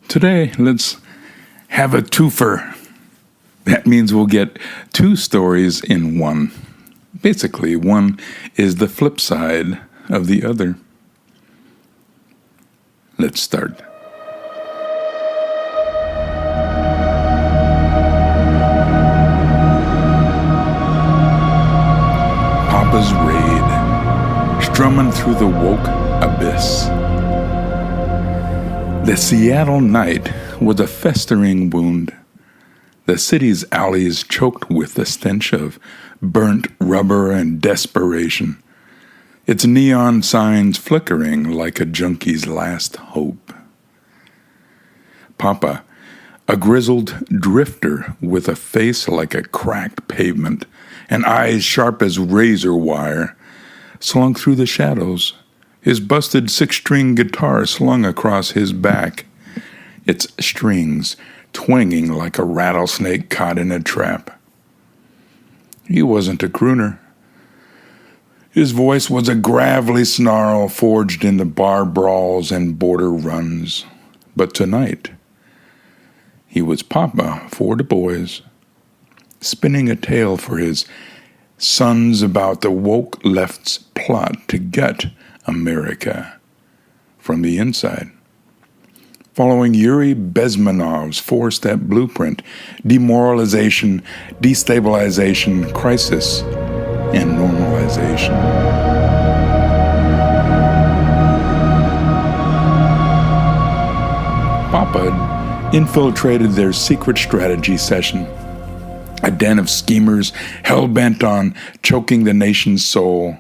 Today, let's have a twofer. That means we'll get two stories in one. Basically, one is the flip side of the other. Let's start. Papa's raid, strumming through the woke abyss. The Seattle night was a festering wound. The city's alleys choked with the stench of burnt rubber and desperation, its neon signs flickering like a junkie's last hope. Papa, a grizzled drifter with a face like a cracked pavement and eyes sharp as razor wire, slunk through the shadows, his busted six-string guitar slung across his back, its strings twanging like a rattlesnake caught in a trap. He wasn't a crooner. His voice was a gravelly snarl forged in the bar brawls and border runs. But tonight, he was Papa for the boys, spinning a tale for his sons about the woke left's plot to gut America from the inside. Following Yuri Bezmenov's four-step blueprint, demoralization, destabilization, crisis, and normalization. Papa had infiltrated their secret strategy session, a den of schemers hell-bent on choking the nation's soul.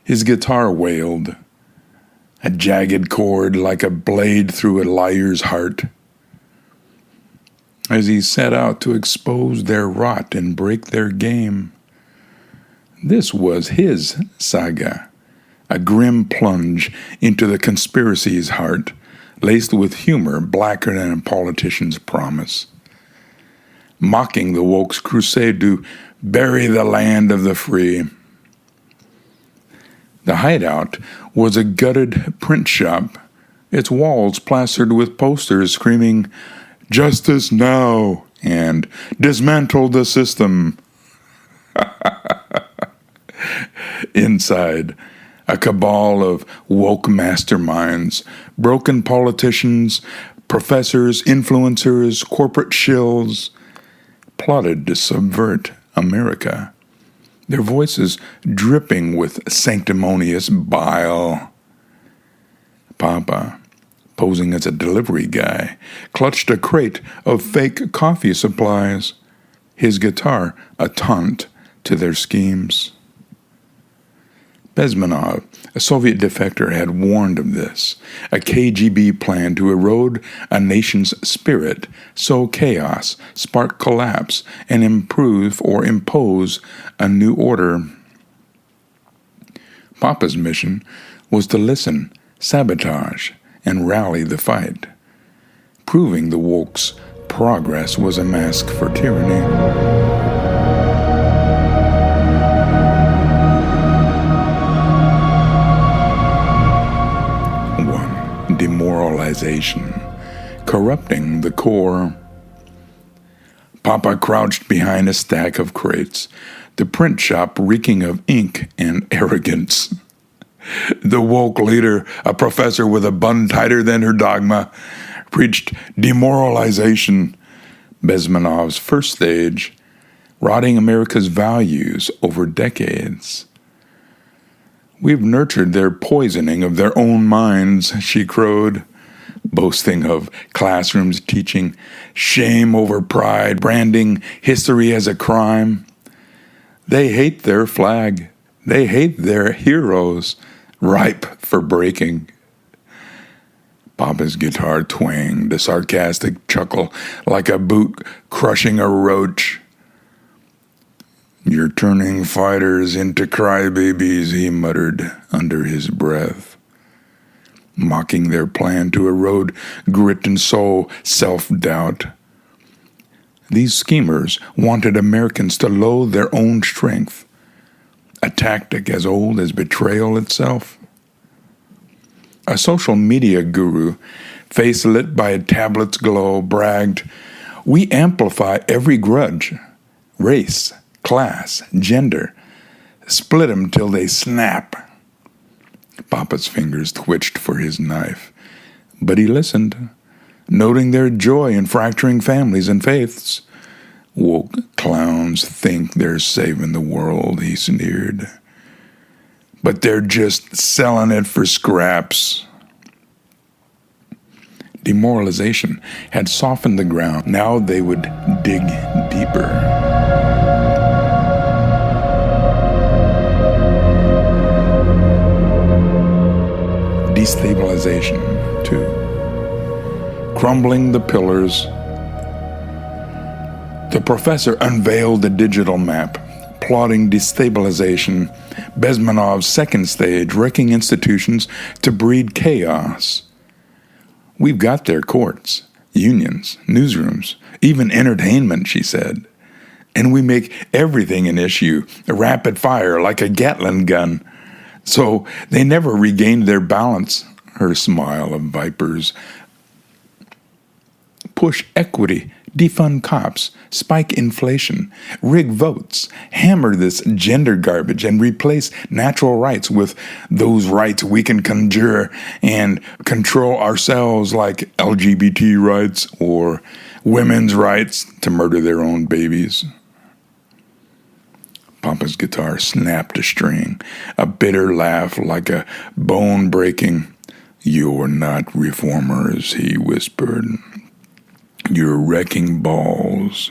His guitar wailed, a jagged chord like a blade through a liar's heart, as he set out to expose their rot and break their game. This was his saga, a grim plunge into the conspiracy's heart, laced with humor blacker than a politician's promise, mocking the woke's crusade to bury the land of the free. The hideout was a gutted print shop, its walls plastered with posters screaming, "Justice now!" and "Dismantle the system." Inside, a cabal of woke masterminds, broken politicians, professors, influencers, corporate shills, plotted to subvert America, their voices dripping with sanctimonious bile. Papa, posing as a delivery guy, clutched a crate of fake coffee supplies, his guitar a taunt to their schemes. Bezmenov, a Soviet defector, had warned of this, a KGB plan to erode a nation's spirit, sow chaos, spark collapse, and improve or impose a new order. Papa's mission was to listen, sabotage, and rally the fight, proving the woke's progress was a mask for tyranny. Demoralization, corrupting the core. Papa crouched behind a stack of crates, the print shop reeking of ink and arrogance. The woke leader, a professor with a bun tighter than her dogma, preached demoralization, Bezmenov's first stage, rotting America's values over decades. "We've nurtured their poisoning of their own minds," she crowed, boasting of classrooms teaching shame over pride, branding history as a crime. They hate their flag. They hate their heroes, ripe for breaking. Papa's guitar twanged, a sarcastic chuckle like a boot crushing a roach. "You're turning fighters into crybabies," he muttered under his breath, mocking their plan to erode grit and soul, self-doubt. These schemers wanted Americans to loathe their own strength, a tactic as old as betrayal itself. A social media guru face lit by a tablet's glow, bragged, "We amplify every grudge, race, class, gender, split 'em till they snap." Papa's fingers twitched for his knife, but he listened, noting their joy in fracturing families and faiths. "Woke clowns think they're saving the world," he sneered. "But they're just selling it for scraps." Demoralization had softened the ground. Now they would dig deeper. Destabilization 2. Crumbling the pillars. The professor unveiled the digital map, plotting destabilization, Bezmenov's second stage, wrecking institutions to breed chaos. "We've got their courts, unions, newsrooms, even entertainment," she said. "And we make everything an issue, rapid fire like a Gatling gun. So they never regained their balance," her smile of vipers. "Push equity, defund cops, spike inflation, rig votes, hammer this gender garbage, and replace natural rights with those rights we can conjure and control ourselves, like LGBT rights or women's rights to murder their own babies." Papa's guitar snapped a string, a bitter laugh like a bone breaking. "You're not reformers," he whispered. "You're wrecking balls."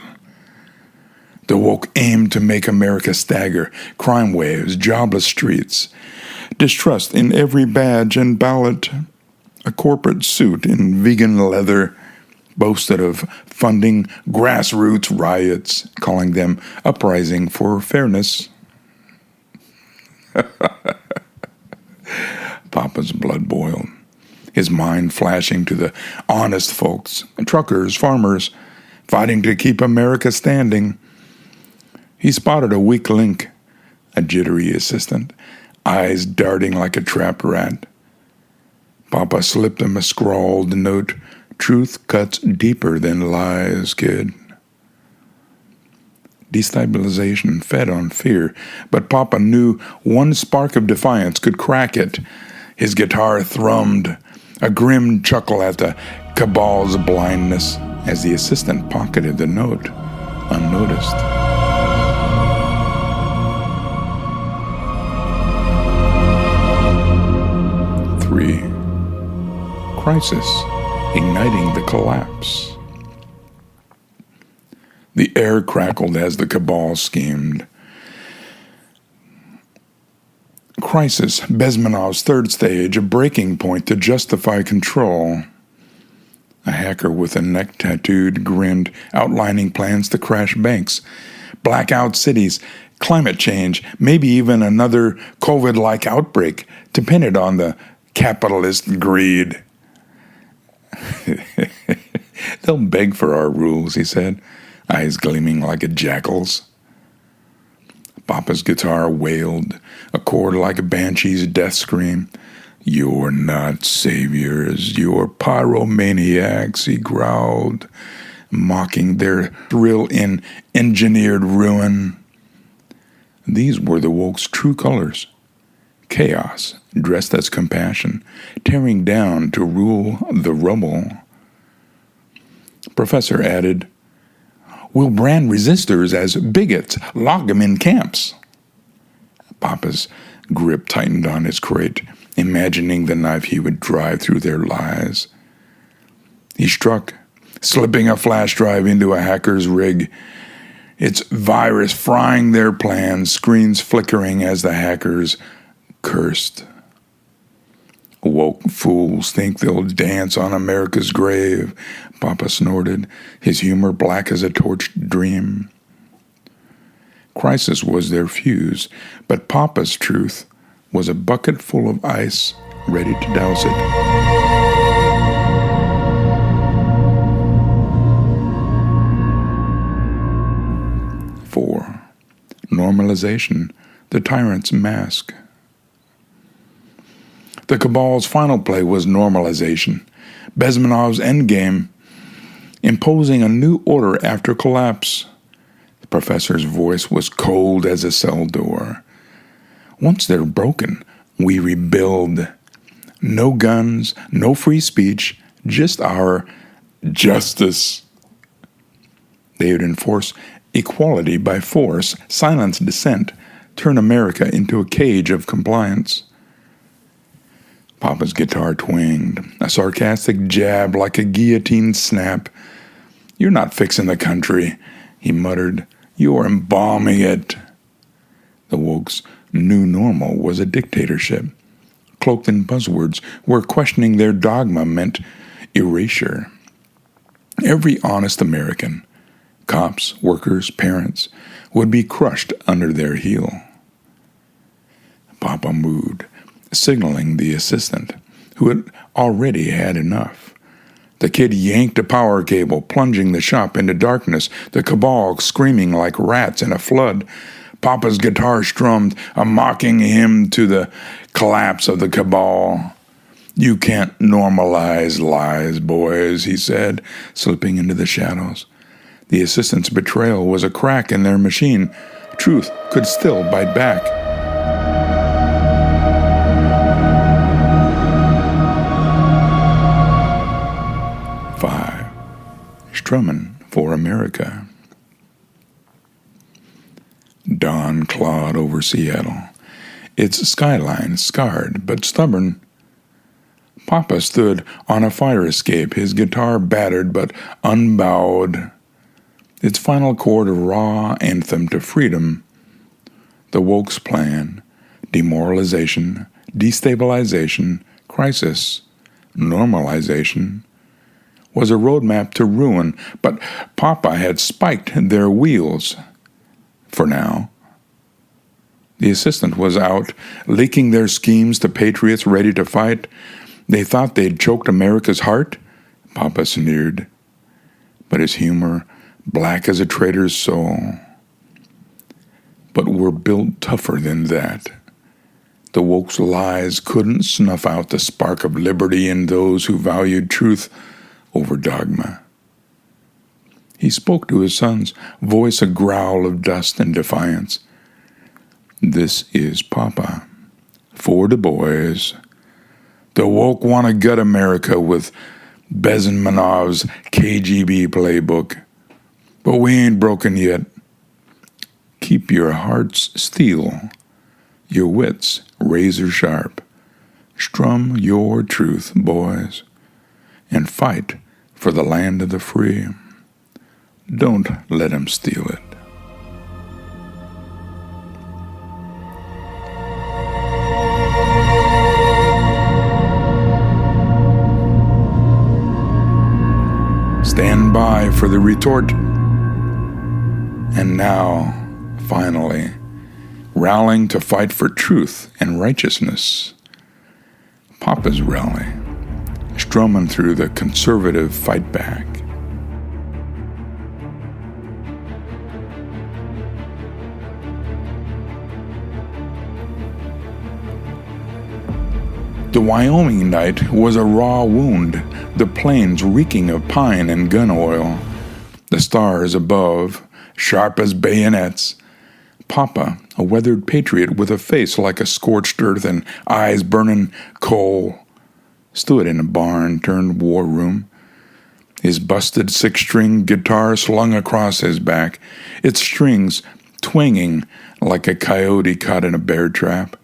The woke aimed to make America stagger, crime waves, jobless streets, distrust in every badge and ballot. A corporate suit in vegan leather boasted of funding grassroots riots, calling them uprising for fairness. Papa's blood boiled, his mind flashing to the honest folks, truckers, farmers, fighting to keep America standing. He spotted a weak link, a jittery assistant, eyes darting like a trapped rat. Papa slipped him a scrawled note, "Truth cuts deeper than lies, kid." Destabilization fed on fear, but Papa knew one spark of defiance could crack it. His guitar thrummed, a grim chuckle at the cabal's blindness, as the assistant pocketed the note, unnoticed. Three. Crisis, igniting the collapse. The air crackled as the cabal schemed. Crisis, Bezmenov's third stage, a breaking point to justify control. A hacker with a neck tattooed grinned, outlining plans to crash banks, black out cities, climate change, maybe even another COVID-like outbreak, depended on the capitalist greed. "They'll beg for our rules," he said, eyes gleaming like a jackal's. Papa's guitar wailed, a chord like a banshee's death scream. "You're not saviors, you're pyromaniacs," he growled, mocking their thrill in engineered ruin. These were the woke's true colors. Chaos, dressed as compassion, tearing down to rule the rubble. Professor added, "We'll brand resistors as bigots, lock them in camps." Papa's grip tightened on his crate, imagining the knife he would drive through their lies. He struck, slipping a flash drive into a hacker's rig, its virus frying their plans, screens flickering as the hackers cursed. "Woke fools think they'll dance on America's grave," Papa snorted, his humor black as a torched dream. Crisis was their fuse, but Papa's truth was a bucket full of ice ready to douse it. 4. Normalization, the tyrant's mask. The cabal's final play was Normalization, Bezmenov's endgame, imposing a new order after collapse. The professor's voice was cold as a cell door. Once they're broken, we rebuild. No guns, no free speech, just our justice. They would enforce equality by force, silence dissent, turn America into a cage of compliance. Papa's guitar twanged, a sarcastic jab like a guillotine snap. "You're not fixing the country," he muttered. "You're embalming it." The woke's new normal was a dictatorship, cloaked in buzzwords where questioning their dogma meant erasure. Every honest American, cops, workers, parents, would be crushed under their heel. Papa moved, signaling the assistant, who had already had enough. The kid yanked a power cable, plunging the shop into darkness, the cabal screaming like rats in a flood. Papa's guitar strummed a mocking hymn to the collapse of the cabal. "You can't normalize lies, boys," he said, slipping into the shadows. The assistant's betrayal was a crack in their machine. Truth could still bite back. Strummin for America. Dawn clawed over Seattle, its skyline scarred but stubborn. Papa stood on a fire escape, his guitar battered but unbowed, its final chord a raw anthem to freedom. The woke's plan: demoralization, destabilization, crisis, normalization, was a roadmap to ruin, but Papa had spiked their wheels. For now. The assistant was out, leaking their schemes to patriots ready to fight. They thought they'd choked America's heart? Papa sneered. But his humor, black as a traitor's soul. But we're built tougher than that. The woke's lies couldn't snuff out the spark of liberty in those who valued truth over dogma. He spoke to his sons, voice a growl of dust and defiance. "This is Papa. For the boys. The woke want to gut America with Bezmenov's KGB playbook. But we ain't broken yet. Keep your hearts steel, your wits razor sharp. Strum your truth, boys, and fight for the land of the free. Don't let him steal it." Stand by for the retort. And now, finally, rallying to fight for truth and righteousness. Papa's rally, strumming through the conservative fight back. The Wyoming night was a raw wound, the plains reeking of pine and gun oil, the stars above, sharp as bayonets. Papa, a weathered patriot with a face like a scorched earth and eyes burning coal, stood in a barn-turned-war room, his busted six-string guitar slung across his back, its strings twanging like a coyote caught in a bear trap.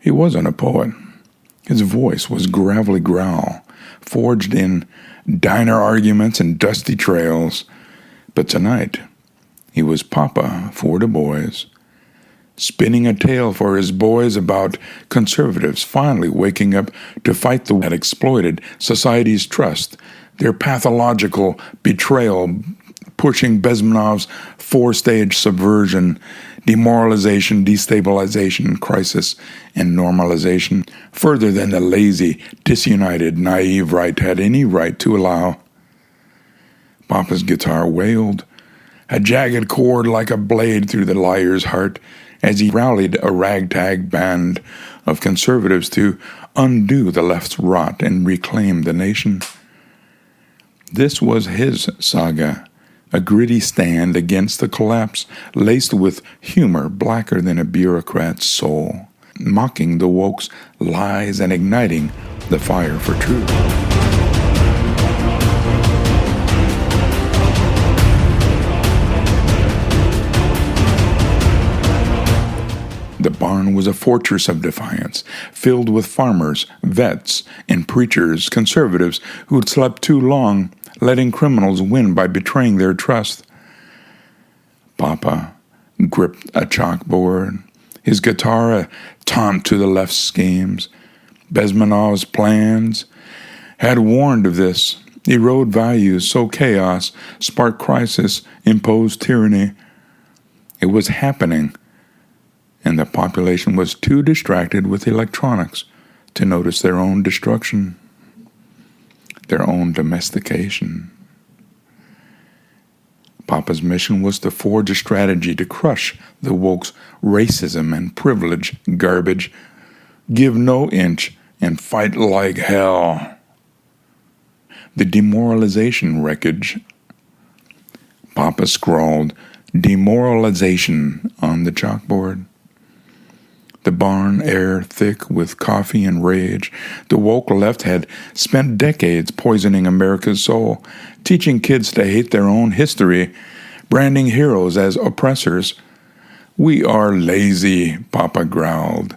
He wasn't a poet. His voice was gravelly growl, forged in diner arguments and dusty trails. But tonight, he was Papa for the boys, spinning a tale for his boys about conservatives finally waking up to fight the that exploited society's trust, their pathological betrayal, pushing Bezmenov's four-stage subversion, demoralization, destabilization, crisis, and normalization, further than the lazy, disunited, naive right had any right to allow. Papa's guitar wailed, a jagged chord like a blade through the liar's heart, as he rallied a ragtag band of conservatives to undo the left's rot and reclaim the nation. This was his saga, a gritty stand against the collapse, laced with humor blacker than a bureaucrat's soul, mocking the woke's lies and igniting the fire for truth. The barn was a fortress of defiance, filled with farmers, vets, and preachers, conservatives who'd slept too long, letting criminals win by betraying their trust. Papa gripped a chalkboard, his guitar a taunt to the left's schemes. Bezmenov's plans had warned of this. Erode values, sow chaos, spark crisis, impose tyranny. It was happening, and the population was too distracted with electronics to notice their own destruction, their own domestication. Papa's mission was to forge a strategy to crush the woke's racism and privilege garbage, give no inch, and fight like hell. The demoralization wreckage. Papa scrawled "Demoralization" on the chalkboard. The barn air thick with coffee and rage. The woke left had spent decades poisoning America's soul, teaching kids to hate their own history, branding heroes as oppressors. "We are lazy," Papa growled,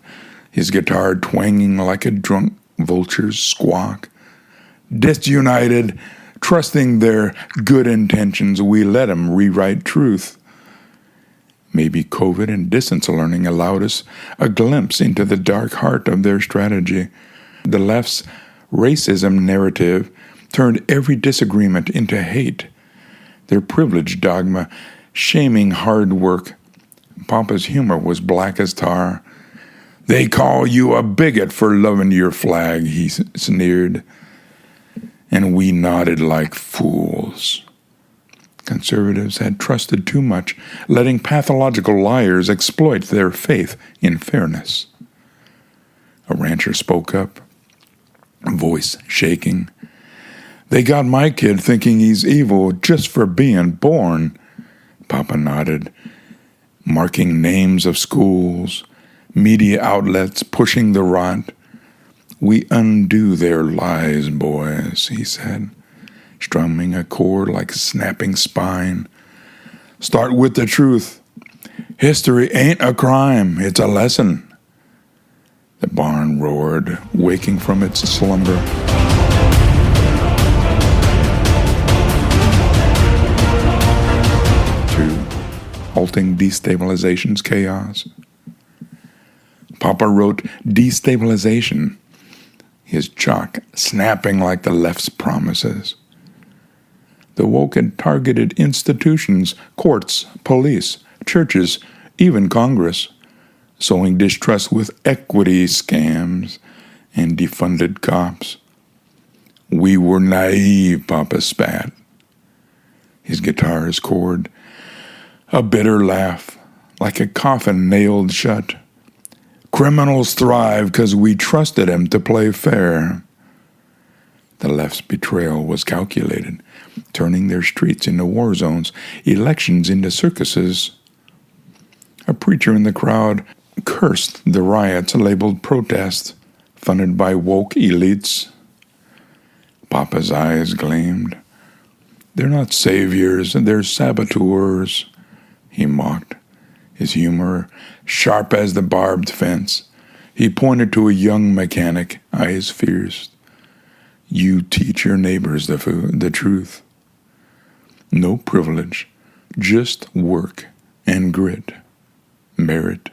his guitar twanging like a drunk vulture's squawk. "Disunited, trusting their good intentions, we let 'em rewrite truth." Maybe COVID and distance learning allowed us a glimpse into the dark heart of their strategy. The left's racism narrative turned every disagreement into hate. Their privilege dogma shaming hard work. Papa's humor was black as tar. "They call you a bigot for loving your flag," he sneered. And we nodded like fools. Conservatives had trusted too much, letting pathological liars exploit their faith in fairness. A rancher spoke up, voice shaking. "They got my kid thinking he's evil just for being born." Papa nodded, marking names of schools, media outlets pushing the rot. "We undo their lies, boys," he said, strumming a chord like a snapping spine. "Start with the truth. History ain't a crime, it's a lesson." The barn roared, waking from its slumber. Two, halting destabilization's chaos. Papa wrote "Destabilization," his chalk snapping like the left's promises. The woke had targeted institutions, courts, police, churches, even Congress, sowing distrust with equity scams and defunded cops. "We were naive," Papa spat, his guitar's chord a bitter laugh, like a coffin nailed shut. "Criminals thrive 'cause we trusted 'em to play fair." The left's betrayal was calculated, turning their streets into war zones, elections into circuses. A preacher in the crowd cursed the riots labeled protests, funded by woke elites. Papa's eyes gleamed. "They're not saviors, they're saboteurs," he mocked, his humor sharp as the barbed fence. He pointed to a young mechanic, eyes fierce. "You teach your neighbors the truth. No privilege, just work and grit, merit."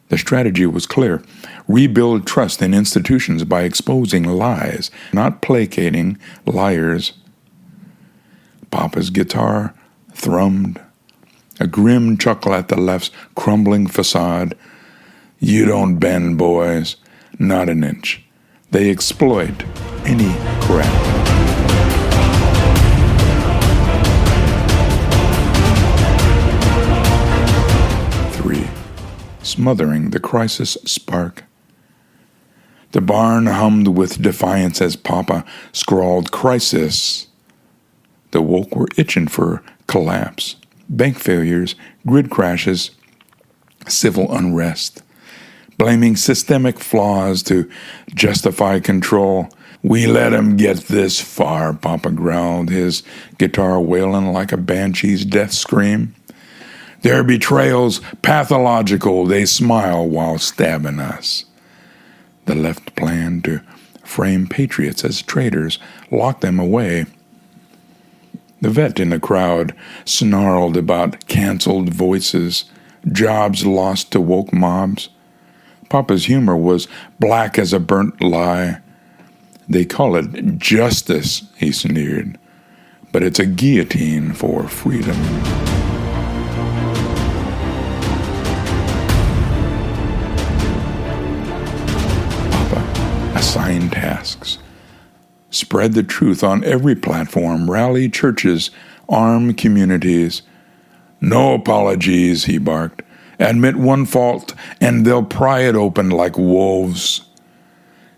The strategy was clear. Rebuild trust in institutions by exposing lies, not placating liars. Papa's guitar thrummed, a grim chuckle at the left's crumbling facade. "You don't bend, boys, not an inch. They exploit any crack." Three, smothering the crisis spark. The barn hummed with defiance as Papa scrawled crisis. The woke were itching for collapse, bank failures, grid crashes, civil unrest, blaming systemic flaws to justify control. We let him get this far, Papa growled, his guitar wailing like a banshee's death scream. Their betrayal's pathological, they smile while stabbing us. The left planned to frame patriots as traitors, lock them away. The vet in the crowd snarled about canceled voices, jobs lost to woke mobs. Papa's humor was black as a burnt lie. They call it justice, he sneered, but it's a guillotine for freedom. Papa assigned tasks. Spread the truth on every platform, rally churches, arm communities. No apologies, he barked. Admit one fault, and they'll pry it open like wolves.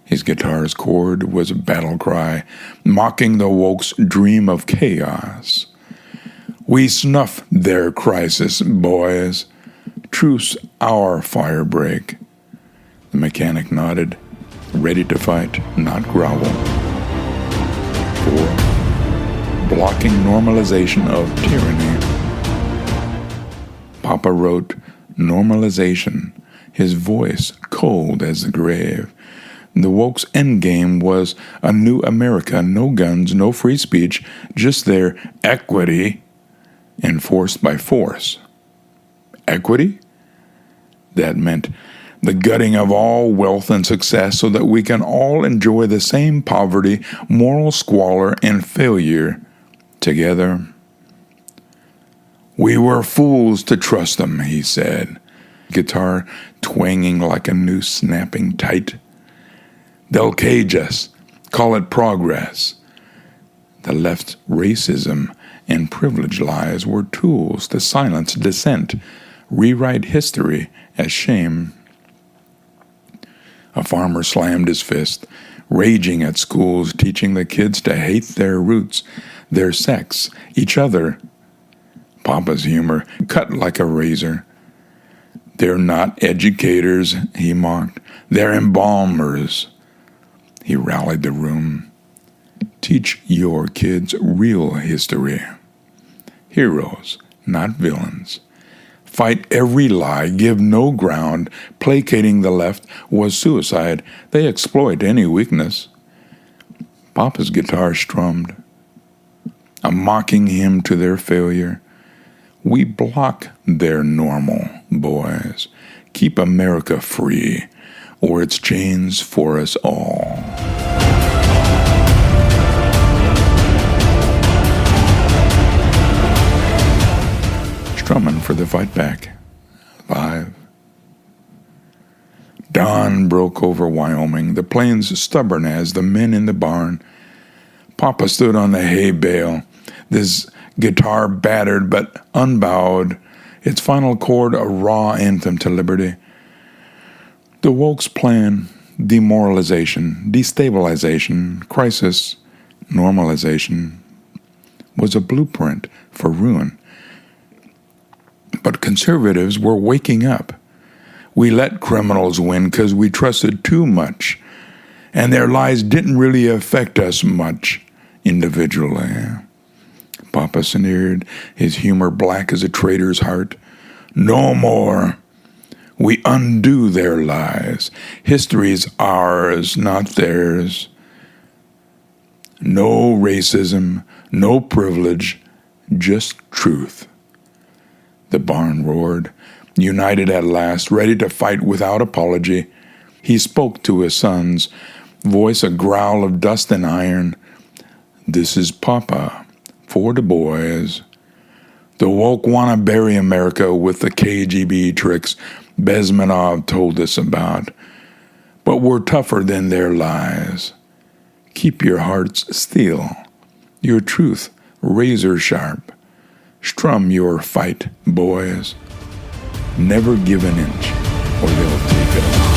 His guitar's chord was a battle cry, mocking the woke's dream of chaos. We snuff their crisis, boys. Truce our firebreak. The mechanic nodded, ready to fight, not grovel. 4. Blocking normalization of tyranny. Papa wrote Normalization, his voice cold as the grave. The woke's endgame was a new America, no guns, no free speech, just their equity enforced by force. Equity? That meant the gutting of all wealth and success so that we can all enjoy the same poverty, moral squalor, and failure together. We were fools to trust them, he said, guitar twanging like a noose snapping tight. They'll cage us, call it progress. The left's racism and privilege lies were tools to silence dissent, rewrite history as shame. A farmer slammed his fist, raging at schools, teaching the kids to hate their roots, their sex, each other. Papa's humor cut like a razor. They're not educators, he mocked. They're embalmers. He rallied the room. Teach your kids real history. Heroes, not villains. Fight every lie, give no ground. Placating the left was suicide. They exploit any weakness. Papa's guitar strummed, a mocking hymn to their failure. We block their normal, boys. Keep America free, or its chains for us all. Strummin for the fight back. 5. Dawn broke over Wyoming, the plains stubborn as the men in the barn. Papa stood on the hay bale, this guitar battered but unbowed, its final chord a raw anthem to liberty. The woke's plan, demoralization, destabilization, crisis, normalization, was a blueprint for ruin. But conservatives were waking up. We let criminals win because we trusted too much, and their lies didn't really affect us much individually. Papa sneered, his humor black as a traitor's heart. No more. We undo their lies. History's ours, not theirs. No racism, no privilege, just truth. The barn roared, united at last, ready to fight without apology. He spoke to his sons, voice a growl of dust and iron. This is Papa, for the boys. The woke want to bury America with the KGB tricks Bezmenov told us about. But we're tougher than their lies. Keep your hearts steel, your truth razor sharp. Strum your fight, boys. Never give an inch. or they'll take it all.